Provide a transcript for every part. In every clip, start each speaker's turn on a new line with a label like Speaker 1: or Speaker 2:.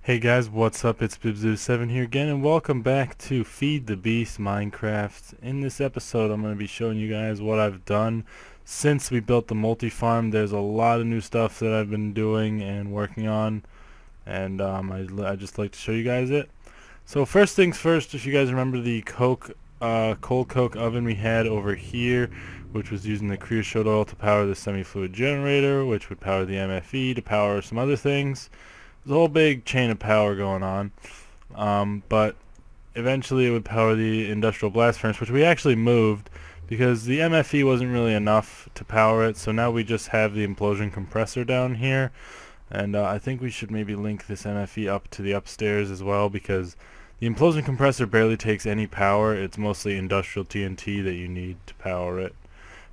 Speaker 1: Hey guys, what's up? It's Bibzoo7 here again, and welcome back to Feed the Beast Minecraft. In this episode, I'm going to be showing you guys what I've done since we built the multi-farm. There's a lot of new stuff that I've been doing and working on, and I just like to show you guys it. So first things first, if you guys remember the cold coke oven we had over here, which was using the creosote oil to power the semi-fluid generator, which would power the MFE to power some other things. There's a whole big chain of power going on, but eventually it would power the industrial blast furnace, which we actually moved because the MFE wasn't really enough to power it, so now we just have the implosion compressor down here, and I think we should maybe link this MFE up to the upstairs as well, because the implosion compressor barely takes any power. It's mostly industrial TNT that you need to power it.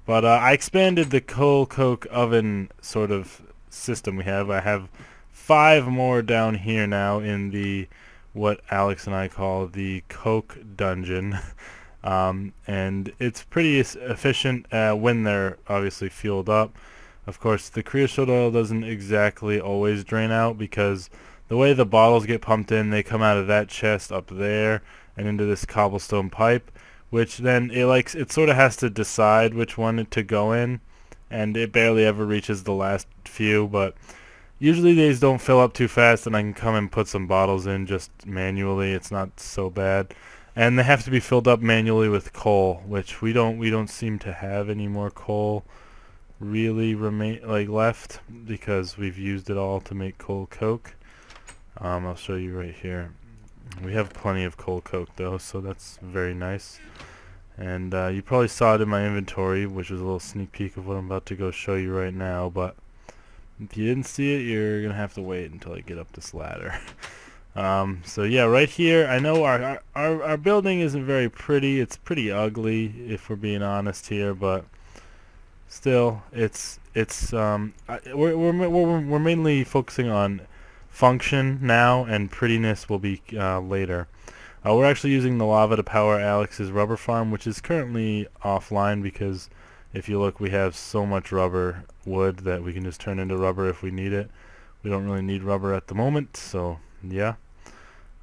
Speaker 1: But I expanded the coal coke oven sort of system we have. I have 5 more down here now in the what Alex and I call the Coke Dungeon. And it's pretty efficient when they're obviously fueled up. Of course, the creosote oil doesn't exactly always drain out because the way the bottles get pumped in, they come out of that chest up there and into this cobblestone pipe, which then it sort of has to decide which one to go in, and it barely ever reaches the last few, but usually these don't fill up too fast, and I can come and put some bottles in just manually. It's not so bad. And they have to be filled up manually with coal, which we don't seem to have any more coal really left, because we've used it all to make coal coke. I'll show you right here. We have plenty of coal coke though, so that's very nice. And you probably saw it in my inventory, which is a little sneak peek of what I'm about to go show you right now, but if you didn't see it, you're gonna have to wait until I get up this ladder. So yeah, right here, I know our building isn't very pretty. It's pretty ugly, if we're being honest here, but still, we're mainly focusing on function now, and prettiness will be later. We're actually using the lava to power Alex's rubber farm, which is currently offline because if you look, we have so much rubber wood that we can just turn into rubber if we need it. We don't really need rubber at the moment, so yeah.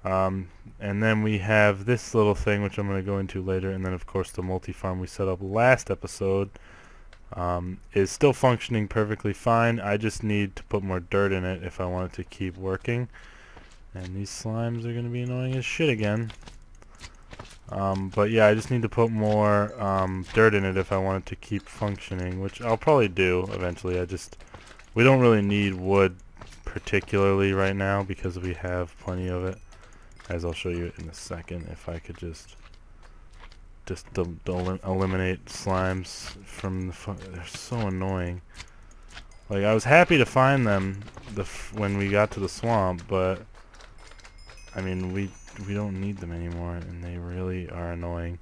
Speaker 1: And then we have this little thing, which I'm going to go into later, and then of course the multi-farm we set up last episode is still functioning perfectly fine. I just need to put more dirt in it if I want it to keep working. And these slimes are going to be annoying as shit again. But yeah, I just need to put more dirt in it if I want it to keep functioning, which I'll probably do eventually. We don't really need wood particularly right now because we have plenty of it, as I'll show you in a second. If I could just eliminate slimes from they're so annoying. Like, I was happy to find them when we got to the swamp, but I mean, we don't need them anymore, and they really are annoying.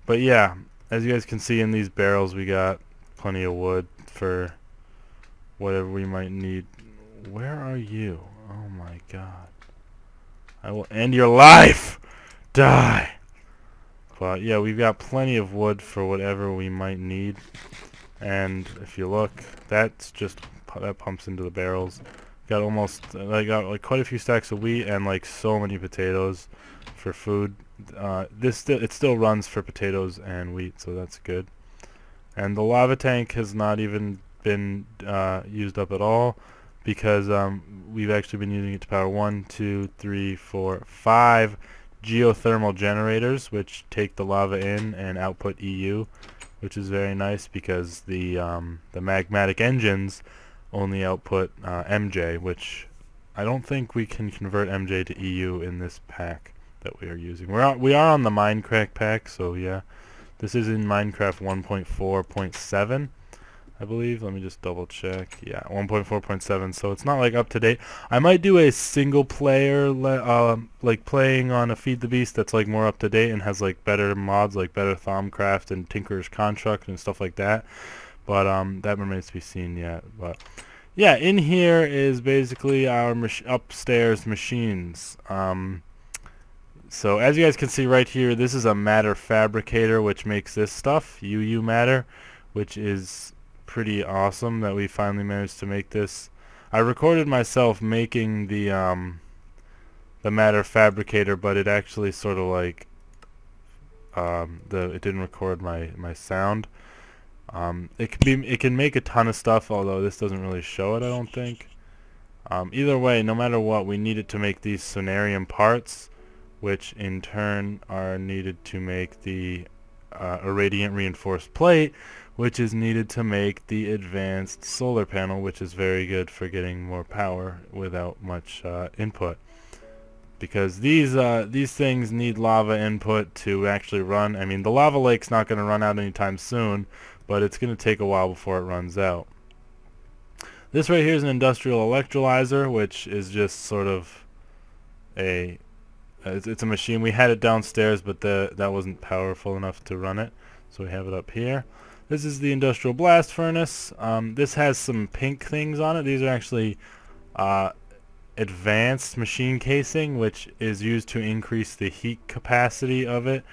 Speaker 1: But yeah, as you guys can see in these barrels, we got plenty of wood for whatever we might need. Where are you? Oh my god. I will end your life! Die! But yeah, we've got plenty of wood for whatever we might need. And if you look, that pumps into the barrels. I got like quite a few stacks of wheat and like so many potatoes for food. It still runs for potatoes and wheat, so that's good. And the lava tank has not even been used up at all, because we've actually been using it to power 1, 2, 3, 4, 5 geothermal generators, which take the lava in and output EU, which is very nice because the magmatic engines only output MJ, which I don't think we can convert MJ to EU in this pack that we are using. We are on the Minecraft pack, so yeah. This is in Minecraft 1.4.7, I believe. Let me just double check. Yeah, 1.4.7, so it's not like up to date. I might do a single player like playing on a Feed the Beast that's like more up to date and has like better mods, like better Thaumcraft and Tinker's Construct and stuff like that. But that remains to be seen yet. But yeah, in here is basically our upstairs machines. So as you guys can see right here, this is a matter fabricator, which makes this stuff, UU matter, which is pretty awesome that we finally managed to make this. I recorded myself making the the matter fabricator, but it actually sort of like it didn't record my sound. It can make a ton of stuff, although this doesn't really show it, I don't think. Either way, no matter what, we need it to make these sonarium parts, which in turn are needed to make the irradiant reinforced plate, which is needed to make the advanced solar panel, which is very good for getting more power without much input. Because these things need lava input to actually run. I mean, the lava lake's not going to run out anytime soon, but it's going to take a while before it runs out. This right here is an industrial electrolyzer, which is just sort of it's a machine. We had it downstairs, but that wasn't powerful enough to run it, so we have it up here. This is the industrial blast furnace. This has some pink things on it. These are actually advanced machine casing, which is used to increase the heat capacity of it.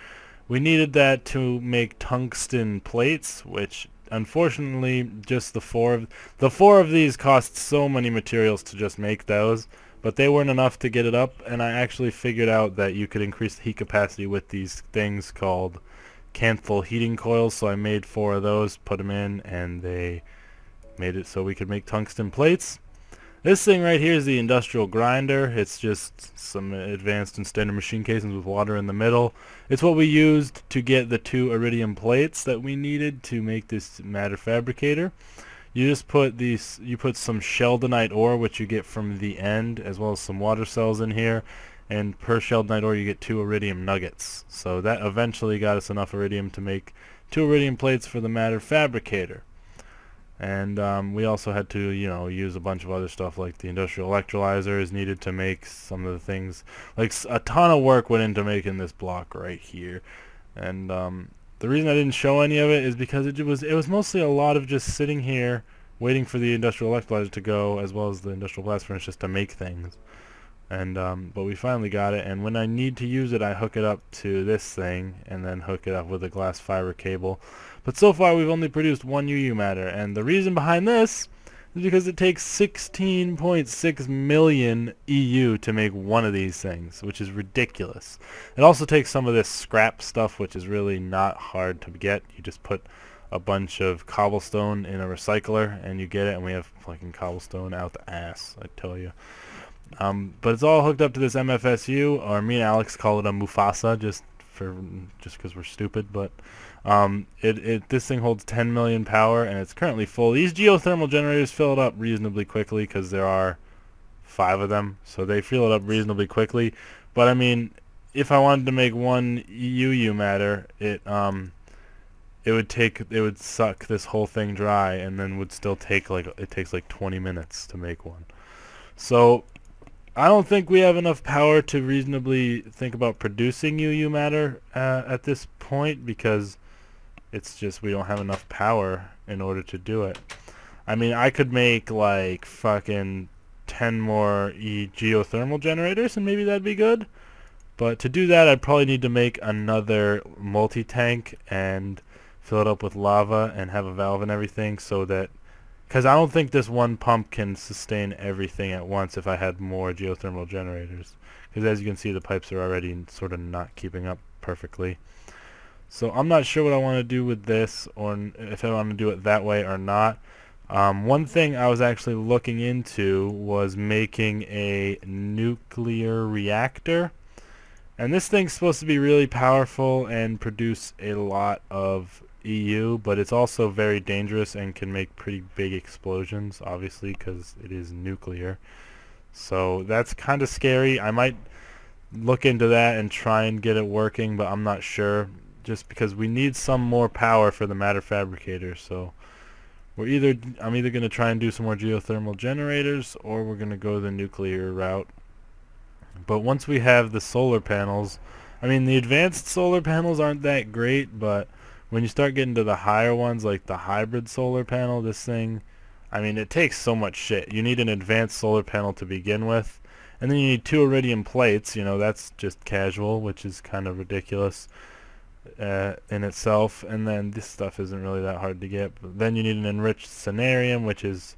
Speaker 1: We needed that to make tungsten plates, which unfortunately just the four of these cost so many materials to just make those, but they weren't enough to get it up, and I actually figured out that you could increase the heat capacity with these things called Canthal heating coils, so I made 4 of those, put them in, and they made it so we could make tungsten plates. This thing right here is the industrial grinder. It's just some advanced and standard machine casings with water in the middle. It's what we used to get the 2 iridium plates that we needed to make this matter fabricator. You just put some sheldonite ore, which you get from the end, as well as some water cells in here, and per sheldonite ore you get 2 iridium nuggets. So that eventually got us enough iridium to make 2 iridium plates for the matter fabricator. And we also had to, use a bunch of other stuff, like the industrial electrolyzer is needed to make some of the things. Like a ton of work went into making this block right here. And the reason I didn't show any of it is because it was mostly a lot of just sitting here waiting for the industrial electrolyzer to go, as well as the industrial blast furnace, just to make things. And but we finally got it, and when I need to use it, I hook it up to this thing and then hook it up with a glass fiber cable. But so far we've only produced 1 UU matter, and the reason behind this is because it takes 16.6 million EU to make one of these things, which is ridiculous. It also takes some of this scrap stuff, which is really not hard to get. You just put a bunch of cobblestone in a recycler and you get it, and we have fucking cobblestone out the ass, I tell you. But it's all hooked up to this MFSU, or me and Alex call it a Mufasa, just because we're stupid. But this thing holds 10 million power, and it's currently full. These geothermal generators fill it up reasonably quickly because there are 5 of them, so they fill it up reasonably quickly. But I mean, if I wanted to make 1 UU matter, it would suck this whole thing dry, and then would still take it takes like 20 minutes to make one. So I don't think we have enough power to reasonably think about producing UU matter at this point, because it's just we don't have enough power in order to do it. I mean, I could make like fucking 10 more geothermal generators and maybe that'd be good. But to do that, I'd probably need to make another multi-tank and fill it up with lava and have a valve and everything, so that, because I don't think this one pump can sustain everything at once if I had more geothermal generators. Because as you can see, the pipes are already sort of not keeping up perfectly. So I'm not sure what I want to do with this, or if I want to do it that way or not. One thing I was actually looking into was making a nuclear reactor. And this thing's supposed to be really powerful and produce a lot of EU, but it's also very dangerous and can make pretty big explosions, obviously, because it is nuclear. So that's kind of scary. I might look into that and try and get it working, but I'm not sure, just because we need some more power for the matter fabricator. So I'm either going to try and do some more geothermal generators, or we're going to go the nuclear route. But once we have the solar panels, I mean, the advanced solar panels aren't that great, but when you start getting to the higher ones, like the hybrid solar panel, this thing, I mean, it takes so much shit. You need an advanced solar panel to begin with, and then you need 2 iridium plates. That's just casual, which is kind of ridiculous in itself. And then this stuff isn't really that hard to get. But then you need an enriched sonarium, which is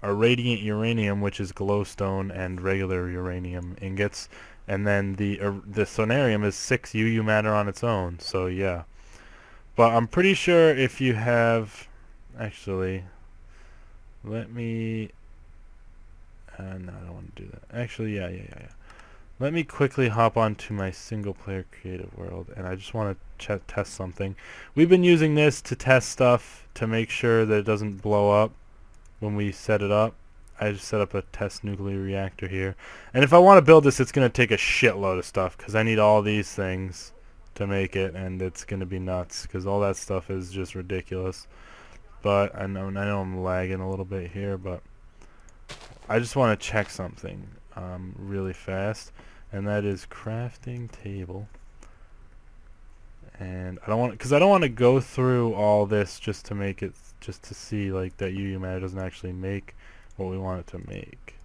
Speaker 1: a radiant uranium, which is glowstone and regular uranium ingots. and then the sonarium is 6 UU matter on its own. So yeah, but I'm pretty sure if you have, actually, let me. No, I don't want to do that. Actually, yeah. Let me quickly hop onto my single player creative world, and I just want to test something. We've been using this to test stuff to make sure that it doesn't blow up when we set it up. I just set up a test nuclear reactor here. And if I want to build this, it's going to take a shitload of stuff because I need all these things to make it, and it's going to be nuts because all that stuff is just ridiculous. But I know I'm lagging a little bit here, but I just want to check something really fast, and that is crafting table. And I don't want to go through all this just to make it, just to see like that UU matter doesn't actually make what we want it to make.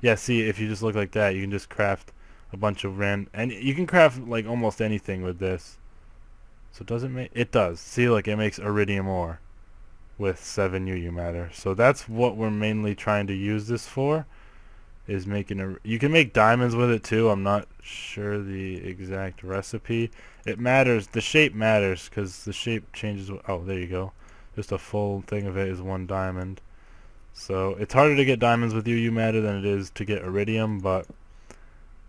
Speaker 1: Yeah, see, if you just look like that, you can just craft a bunch of and you can craft like almost anything with this. So does it make? It does. See, like it makes iridium ore with 7 UU matter. So that's what we're mainly trying to use this for, is making you can make diamonds with it too. I'm not sure the exact recipe. It matters, the shape matters because the shape changes. Oh, there you go. Just a full thing of it is 1 diamond. So it's harder to get diamonds with UU matter than it is to get iridium, but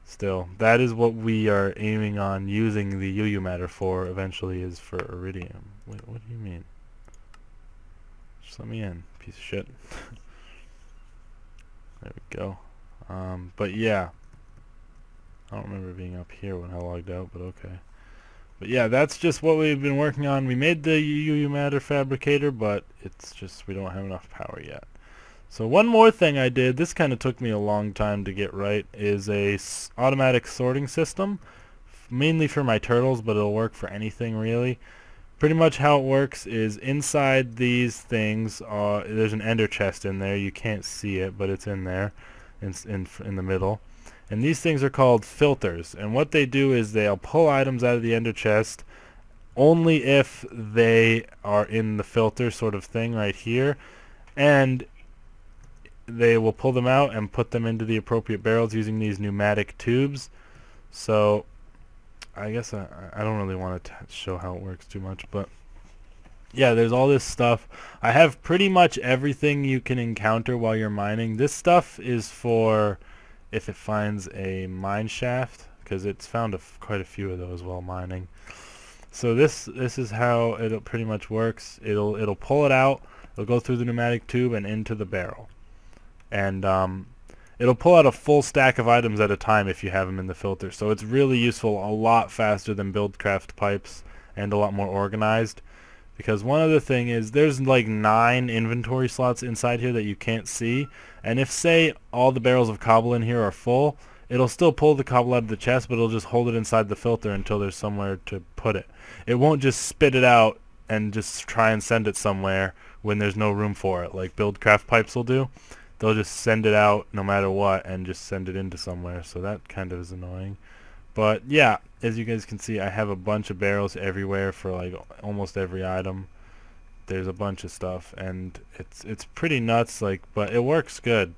Speaker 1: still, that is what we are aiming on using the UU matter for eventually, is for iridium. Wait, what do you mean? Just let me in, piece of shit. There we go. But yeah, I don't remember being up here when I logged out, but okay. But yeah, that's just what we've been working on. We made the UU matter fabricator, but it's just we don't have enough power yet. So one more thing I did, this kind of took me a long time to get right, is a automatic sorting system, mainly for my turtles, but it'll work for anything really. Pretty much how it works is inside these things, there's an ender chest in there. You can't see it, but it's in there, in the middle. And these things are called filters. And what they do is they'll pull items out of the ender chest only if they are in the filter sort of thing right here. And they will pull them out and put them into the appropriate barrels using these pneumatic tubes. So I guess I don't really want to show how it works too much, but yeah, there's all this stuff. I have pretty much everything you can encounter while you're mining. This stuff is for if it finds a mine shaft, because it's found quite a few of those while mining. So this is how it pretty much works. It'll pull it out. It'll go through the pneumatic tube and into the barrel, and it'll pull out a full stack of items at a time if you have them in the filter. So it's really useful, a lot faster than BuildCraft pipes, and a lot more organized. Because one other thing is there's like 9 inventory slots inside here that you can't see, and if say all the barrels of cobble in here are full, it'll still pull the cobble out of the chest, but it'll just hold it inside the filter until there's somewhere to put it. It won't just spit it out and just try and send it somewhere when there's no room for it, like BuildCraft pipes will do. They'll just send it out no matter what and just send it into somewhere, so that kind of is annoying. But yeah, as you guys can see, I have a bunch of barrels everywhere for like almost every item. There's a bunch of stuff, and it's pretty nuts, like, but it works good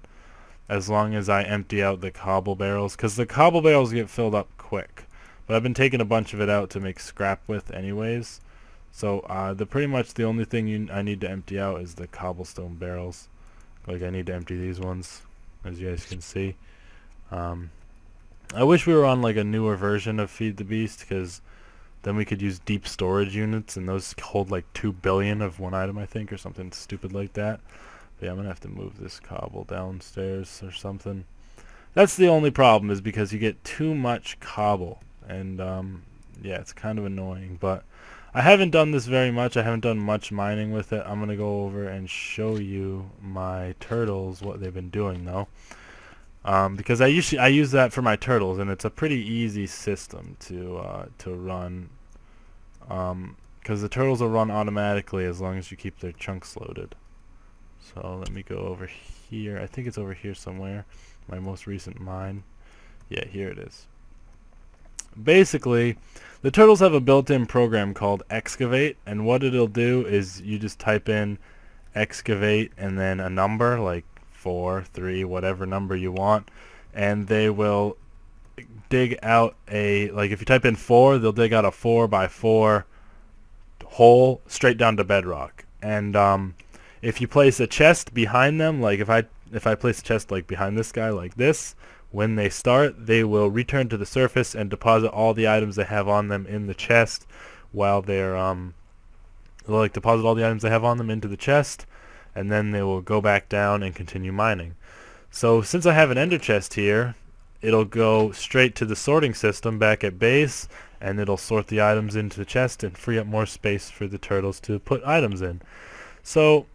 Speaker 1: as long as I empty out the cobble barrels, because the cobble barrels get filled up quick. But I've been taking a bunch of it out to make scrap with anyways. So pretty much the only thing I need to empty out is the cobblestone barrels. Like I need to empty these ones, as you guys can see. I wish we were on like a newer version of Feed the Beast, because then we could use deep storage units, and those hold like 2 billion of one item, I think, or something stupid like that. But yeah, I'm gonna have to move this cobble downstairs or something. That's the only problem, is because you get too much cobble, and yeah, it's kind of annoying. But I haven't done this very much. I haven't done much mining with it. I'm gonna go over and show you my turtles, what they've been doing though. Because I use that for my turtles, and it's a pretty easy system to run. Because the turtles will run automatically as long as you keep their chunks loaded. So let me go over here. I think it's over here somewhere. My most recent mine. Yeah, here it is. Basically, the turtles have a built-in program called excavate, and what it'll do is you just type in excavate and then a number like 4, 3, whatever number you want, and they will dig out a, like if you type in 4, they'll dig out a 4x4 hole straight down to bedrock. And if you place a chest behind them, like if I place a chest like behind this guy like this, when they start, they will return to the surface and deposit all the items they have on them in the chest while they're they'll like deposit all the items they have on them into the chest, and then they will go back down and continue mining. So since I have an ender chest here, it'll go straight to the sorting system back at base, and it'll sort the items into the chest and free up more space for the turtles to put items in. So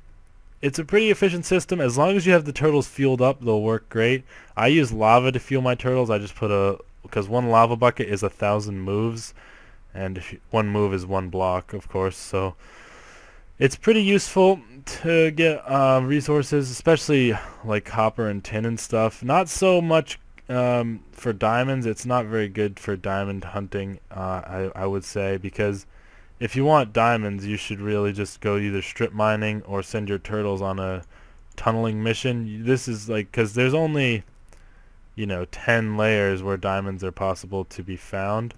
Speaker 1: it's a pretty efficient system. As long as you have the turtles fueled up, they'll work great. I use lava to fuel my turtles. I just put because one lava bucket is 1,000 moves, and one move is one block, of course. So it's pretty useful to get resources, especially like copper and tin and stuff. Not so much for diamonds. It's not very good for diamond hunting, I would say, because if you want diamonds, you should really just go either strip mining or send your turtles on a tunneling mission. This is like, because there's only, 10 layers where diamonds are possible to be found.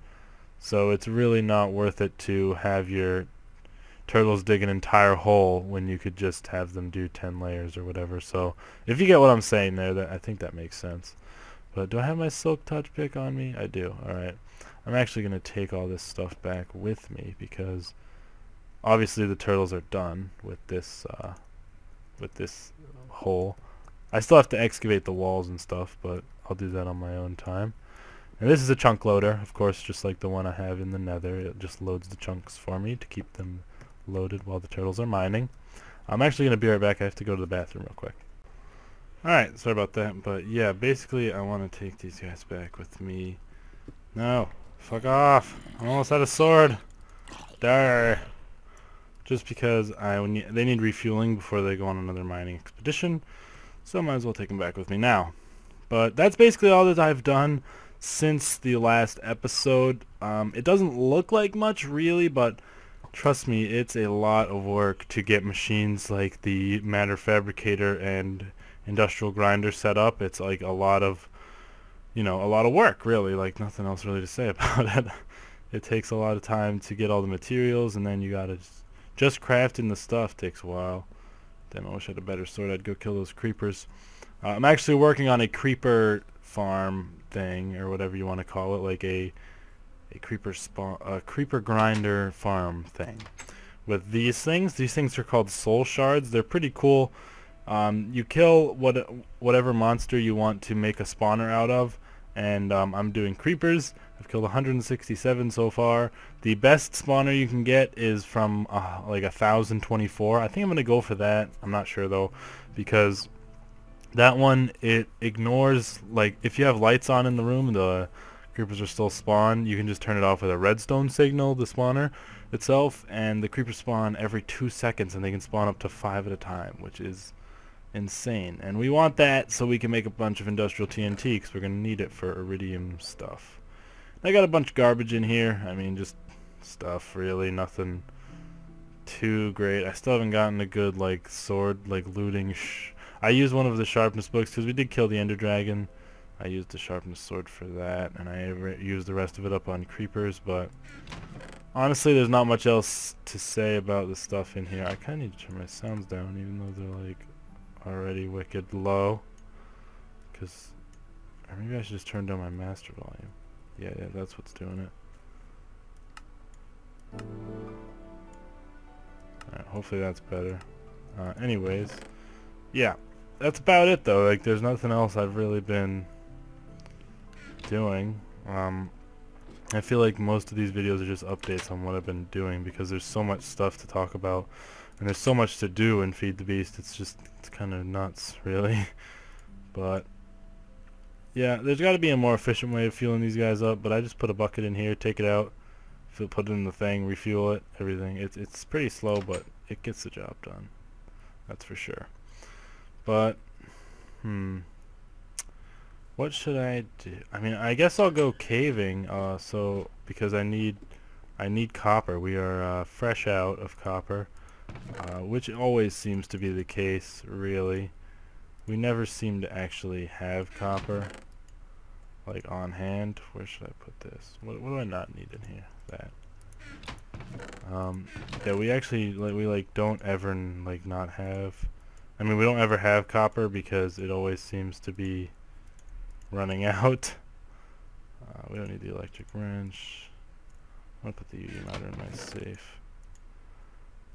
Speaker 1: So it's really not worth it to have your turtles dig an entire hole when you could just have them do 10 layers or whatever. So if you get what I'm saying there, I think that makes sense. But do I have my silk touch pick on me? I do. Alright. I'm actually going to take all this stuff back with me because obviously the turtles are done with this hole. I still have to excavate the walls and stuff, but I'll do that on my own time. And this is a chunk loader, of course, just like the one I have in the nether. It just loads the chunks for me to keep them loaded while the turtles are mining. I'm actually going to be right back. I have to go to the bathroom real quick. Alright, sorry about that, but yeah, basically I want to take these guys back with me. No, fuck off. I almost had a sword. Darr. Just because they need refueling before they go on another mining expedition, so I might as well take them back with me now. But that's basically all that I've done since the last episode. It doesn't look like much really, but trust me, it's a lot of work to get machines like the matter fabricator and industrial grinder set up. It's like a lot of work, really. Like nothing else really to say about it. It takes a lot of time to get all the materials, and then you gotta just crafting the stuff takes a while. Damn, I wish I had a better sword. I'd go kill those creepers. I'm actually working on a creeper farm thing, or whatever you want to call it, like a creeper grinder farm thing. With these things are called soul shards. They're pretty cool. You kill whatever monster you want to make a spawner out of, and I'm doing creepers. I've killed 167 so far. The best spawner you can get is from like 1024. I think I'm gonna go for that. I'm not sure though, because that one, it ignores, like if you have lights on in the room, the creepers are still spawn. You can just turn it off with a redstone signal, the spawner itself, and the creepers spawn every 2 seconds, and they can spawn up to 5 at a time, which is insane. And we want that so we can make a bunch of industrial TNT, because we're going to need it for iridium stuff. I got a bunch of garbage in here. I mean, just stuff, really. Nothing too great. I still haven't gotten a good, like, sword, like, looting. I used one of the sharpness books, because we did kill the ender dragon. I used the sharpness sword for that, and I used the rest of it up on creepers, but honestly, there's not much else to say about the stuff in here. I kind of need to turn my sounds down, even though they're, like, already wicked low. Or maybe I should just turn down my master volume. Yeah, that's what's doing it. Alright, hopefully that's better. Anyways, yeah, that's about it though. Like, there's nothing else I've really been doing. I feel like most of these videos are just updates on what I've been doing, because there's so much stuff to talk about, and there's so much to do in Feed the Beast. It's kind of nuts, really. But yeah, there's got to be a more efficient way of fueling these guys up, but I just put a bucket in here, take it out, put it in the thing, refuel it, everything. It's pretty slow, but it gets the job done. That's for sure. But what should I do? I mean, I guess I'll go caving, because I need copper. We are fresh out of copper, which always seems to be the case, really. We never seem to actually have copper. like on hand. Where should I put this? What do I not need in here? That. Yeah, we actually don't ever like not have. I mean, we don't ever have copper because it always seems to be running out. We don't need the electric wrench. I'm gonna put the UV mounter in my safe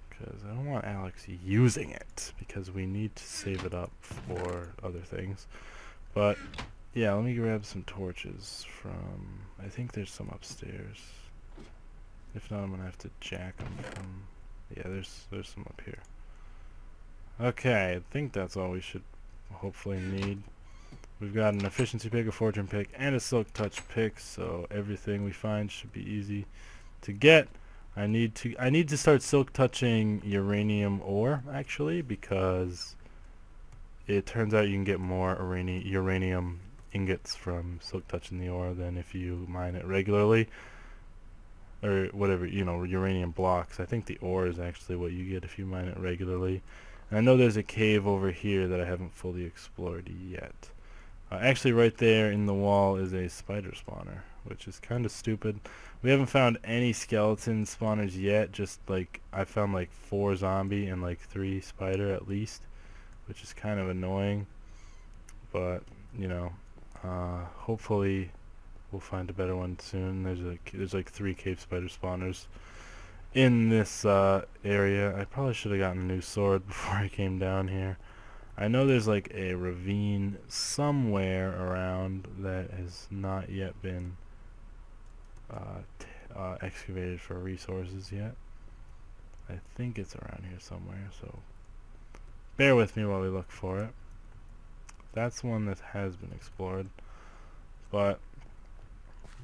Speaker 1: because I don't want Alex using it because we need to save it up for other things. But yeah, let me grab some torches from. I think there's some upstairs. If not, I'm gonna have to jack them from. Yeah, there's some up here. Okay, I think that's all we should hopefully need. We've got an efficiency pick, a fortune pick, and a silk touch pick, so everything we find should be easy to get. I need to start silk touching uranium ore actually, because it turns out you can get more uranium ingots from silk touching the ore than if you mine it regularly. Or whatever, uranium blocks. I think the ore is actually what you get if you mine it regularly. And I know there's a cave over here that I haven't fully explored yet. Actually, right there in the wall is a spider spawner, which is kind of stupid. We haven't found any skeleton spawners yet, just like I found like 4 zombie and like 3 spider at least, which is kind of annoying. But, hopefully we'll find a better one soon. There's like 3 cave spider spawners in this area. I probably should have gotten a new sword before I came down here. I know there's like a ravine somewhere around that has not yet been excavated for resources yet. I think it's around here somewhere, so bear with me while we look for it. That's one that has been explored, but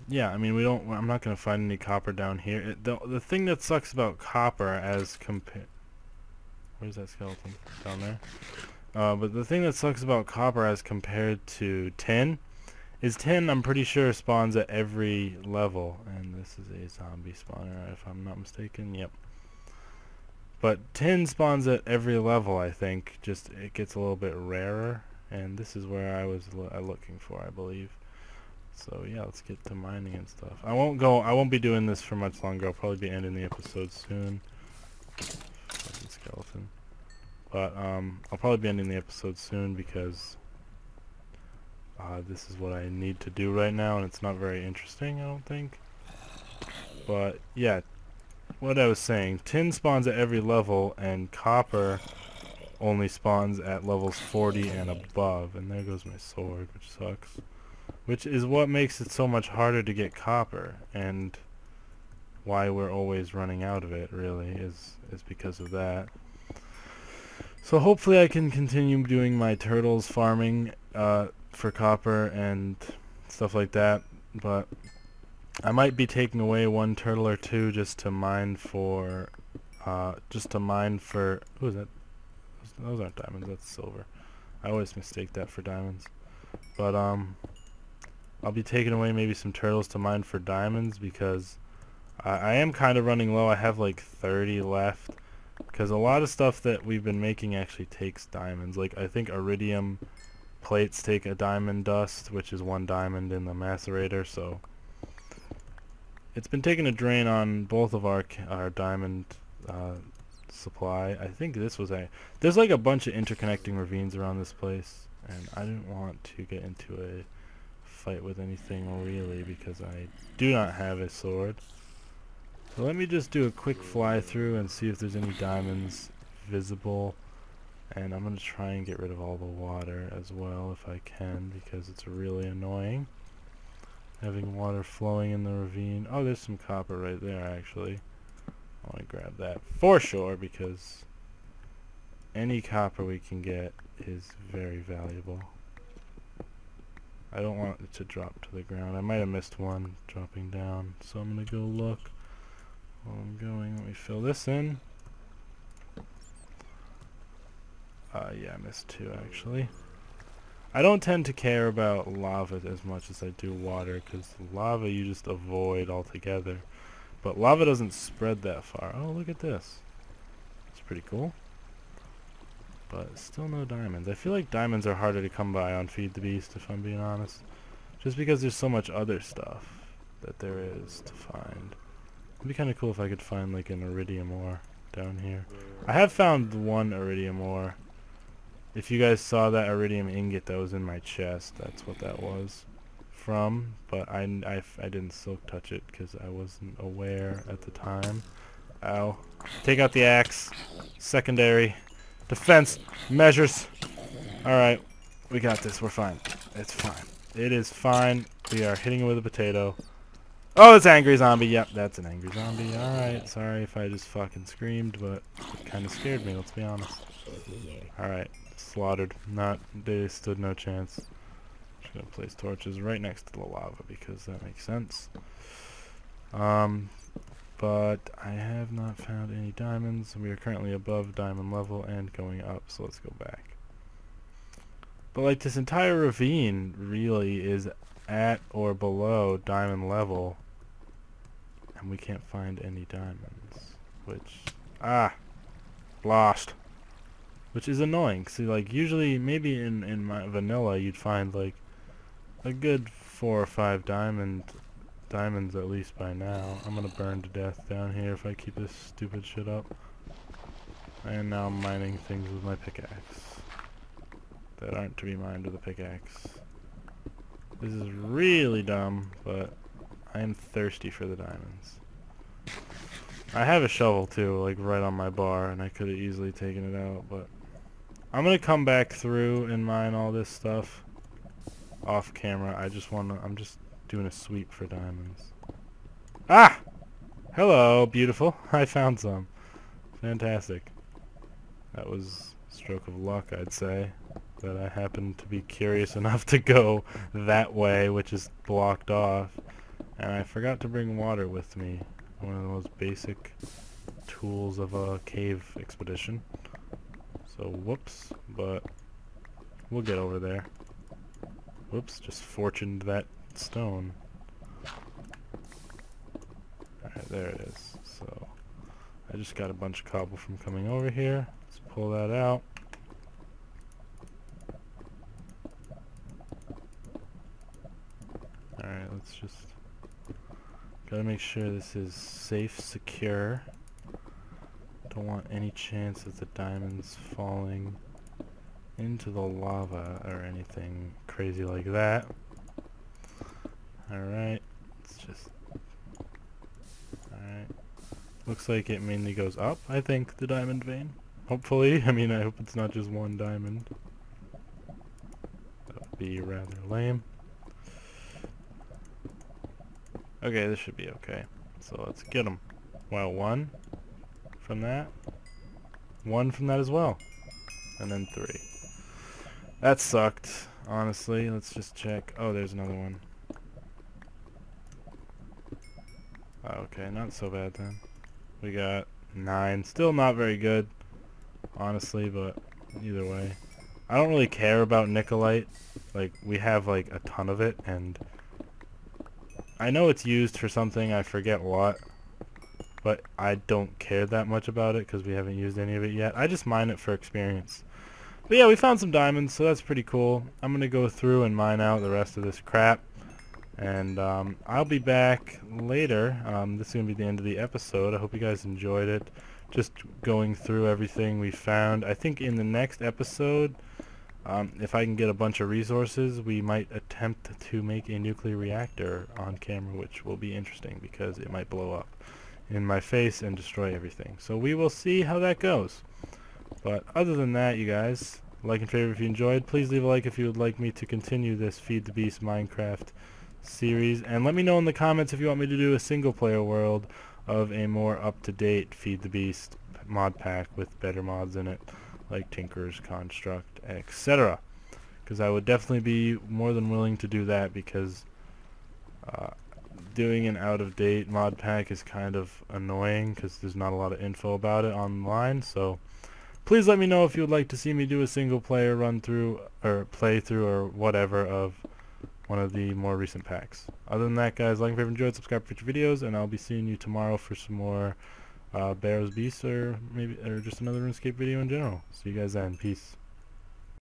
Speaker 1: yeah, I mean, I'm not going to find any copper down here. The thing that sucks about copper as compared... Where's that skeleton? Down there? But the thing that sucks about copper as compared to tin is tin, I'm pretty sure, spawns at every level. And this is a zombie spawner, if I'm not mistaken. Yep. But tin spawns at every level, I think. Just it gets a little bit rarer. And this is where I was looking for, I believe. So yeah, let's get to mining and stuff. I won't be doing this for much longer. I'll probably be ending the episode soon. Fucking skeleton. But I'll probably be ending the episode soon because this is what I need to do right now, and it's not very interesting, I don't think. But yeah, what I was saying, tin spawns at every level, and copper only spawns at levels 40 and above. And there goes my sword, which sucks. Which is what makes it so much harder to get copper, and why we're always running out of it, really, is because of that. So hopefully I can continue doing my turtles farming for copper and stuff like that, but I might be taking away 1 turtle or 2 just to mine for, who is that? Those aren't diamonds, that's silver. I always mistake that for diamonds. But I'll be taking away maybe some turtles to mine for diamonds because I am kind of running low. I have like 30 left because a lot of stuff that we've been making actually takes diamonds. Like I think iridium plates take a diamond dust, which is 1 diamond in the macerator, so it's been taking a drain on both of our diamond supply. I think there's like a bunch of interconnecting ravines around this place, and I didn't want to get into a fight with anything really because I do not have a sword. So let me just do a quick fly through and see if there's any diamonds visible, and I'm going to try and get rid of all the water as well if I can, because it's really annoying having water flowing in the ravine. Oh, there's some copper right there actually. I want to grab that for sure because any copper we can get is very valuable. I don't want it to drop to the ground. I might have missed one dropping down, so I'm going to go look while I'm going. Let me fill this in. Yeah, I missed 2 actually. I don't tend to care about lava as much as I do water, because lava you just avoid altogether. But lava doesn't spread that far. Oh, look at this. It's pretty cool. But still no diamonds. I feel like diamonds are harder to come by on Feed the Beast, if I'm being honest. Just because there's so much other stuff that there is to find. It'd be kind of cool if I could find like an iridium ore down here. I have found one iridium ore. If you guys saw that iridium ingot that was in my chest, that's what that was from. But I didn't silk touch it because I wasn't aware at the time. Ow. Take out the axe. Secondary. Defense measures. Alright. We got this. We're fine. It's fine. It is fine. We are hitting it with a potato. Oh, it's an angry zombie. Yep, that's an angry zombie. Alright. Sorry if I just fucking screamed, but it kind of scared me, let's be honest. Alright. Slaughtered. They stood no chance. Just gonna place torches right next to the lava because that makes sense. But I have not found any diamonds. We are currently above diamond level and going up, so let's go back. But like this entire ravine really is at or below diamond level, and we can't find any diamonds, which lost. Which is annoying. See, like usually maybe in my vanilla you'd find like a good 4 or 5 diamonds at least by now. I'm gonna burn to death down here if I keep this stupid shit up. And now I'm mining things with my pickaxe that aren't to be mined with a pickaxe. This is really dumb, but I am thirsty for the diamonds. I have a shovel too, like right on my bar, and I could have easily taken it out, but I'm gonna come back through and mine all this stuff off camera. I'm just doing a sweep for diamonds. Ah! Hello, beautiful. I found some. Fantastic. That was a stroke of luck, I'd say, that I happened to be curious enough to go that way, which is blocked off. And I forgot to bring water with me. One of the most basic tools of a cave expedition. So, whoops, but we'll get over there. Whoops, just fortuned that stone. Alright, there it is. So, I just got a bunch of cobble from coming over here. Let's pull that out. Alright, let's just... Gotta make sure this is safe, secure. Don't want any chance of the diamonds falling into the lava or anything crazy like that. Alright, let's just... Alright. Looks like it mainly goes up, I think, the diamond vein. Hopefully. I mean, I hope it's not just one diamond. That would be rather lame. Okay, this should be okay. So let's get them. Well, 1 from that. 1 from that as well. And then 3. That sucked, honestly. Let's just check. Oh, there's another one. Okay, not so bad then. We got 9. Still not very good, honestly, but either way. I don't really care about Nicolite. Like, we have like a ton of it, and I know it's used for something, I forget what, but I don't care that much about it because we haven't used any of it yet. I just mine it for experience. But yeah, we found some diamonds, so that's pretty cool. I'm going to go through and mine out the rest of this crap, and I'll be back later. This is going to be the end of the episode. I hope you guys enjoyed it. Just going through everything we found. I think in the next episode, if I can get a bunch of resources, we might attempt to make a nuclear reactor on camera, which will be interesting because it might blow up in my face and destroy everything. So we will see how that goes. But other than that, you guys, like and favorite if you enjoyed. Please leave a like if you would like me to continue this Feed the Beast Minecraft series. And let me know in the comments if you want me to do a single player world of a more up-to-date Feed the Beast mod pack with better mods in it, like Tinker's Construct, etc. Because I would definitely be more than willing to do that, because doing an out-of-date mod pack is kind of annoying because there's not a lot of info about it online. So please let me know if you would like to see me do a single player run through or playthrough or whatever of one of the more recent packs. Other than that, guys, like and favorite, enjoyed, subscribe for future videos, and I'll be seeing you tomorrow for some more Barrows Beasts, or maybe just another RuneScape video in general. See you guys then. Peace.